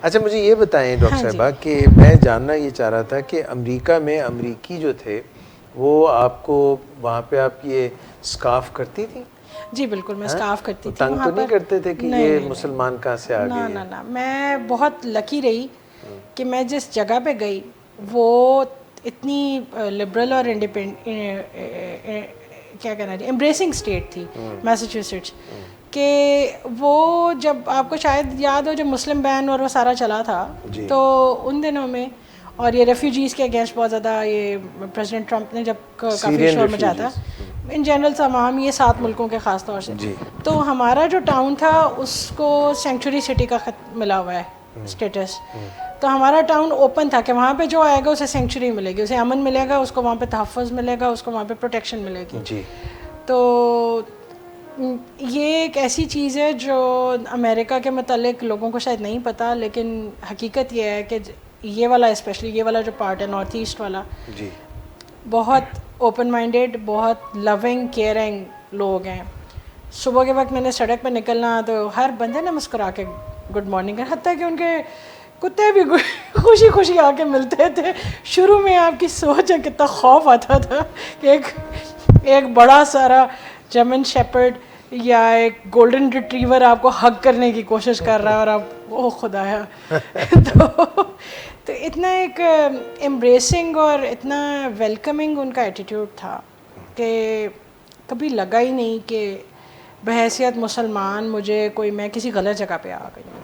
अच्छा मुझे ये बताएं डॉक्टर हाँ जी। साहिबा कि मैं जानना ये चाह रहा था कि अमेरिका में अमरीकी जो थे वो आपको वहाँ पे आप ये स्कार्फ करती थी? जी बिल्कुल, मैं हैं? स्कार्फ वो करती थी तंग वहाँ तो नहीं पर। करते थे कि नहीं ये नहीं नहीं मुसलमान कहाँ से आ ना गई ना है? ना, मैं बहुत लकी रही कि मैं जिस जगह पे गई वो इतनी लिबरल और इंडिपेंड क्या कहना चाहिए, एम्ब्रेसिंग स्टेट थी मैसाचुसेट्स कि वो, जब आपको शायद याद हो जब मुस्लिम बैन और वो सारा चला था, जी। तो उन दिनों में, और ये रेफ्यूजीज़ के अगेंस्ट बहुत ज़्यादा ये प्रेसिडेंट ट्रंप ने जब काफ़ी सीरियन शोर मचाया था, रेफ्यूजीज। इन जनरल तमाम ये 7 मुल्कों के ख़ास तौर से, जी। तो हमारा जो टाउन था उसको सेंचुरी सिटी का मिला हुआ है स्टेटस। तो हमारा टाउन ओपन था कि वहाँ पे जो आएगा उसे सेंचुरी मिलेगी, उसे अमन मिलेगा, उसको वहाँ पे तहफ़्फ़ुज़ मिलेगा, उसको वहाँ पे प्रोटेक्शन मिलेगी। जी। तो ये एक ऐसी चीज़ है जो अमेरिका के मतलब लोगों को शायद नहीं पता, लेकिन हकीकत ये है कि ये वाला, स्पेशली ये वाला जो पार्ट है नॉर्थ ईस्ट वाला, जी। बहुत ओपन माइंडेड, बहुत लविंग केयरिंग लोग हैं। सुबह के वक्त मैंने सड़क पर निकलना तो हर बंदे ने मुस्कुरा के गुड मॉर्निंग है, हत्ता कि उनके कुत्ते भी खुशी खुशी आके मिलते थे। शुरू में आपकी सोच है कितना खौफ आता था कि एक बड़ा सारा जर्मन शेपर्ड या एक गोल्डन रिट्रीवर आपको हग करने की कोशिश कर रहा है और आप ओ खुदाया तो इतना एक एम्ब्रेसिंग और इतना वेलकमिंग उनका एटीट्यूड था कि कभी लगा ही नहीं कि बहैसियत मुसलमान मुझे कोई, मैं किसी गलत जगह पे आ गई हूँ।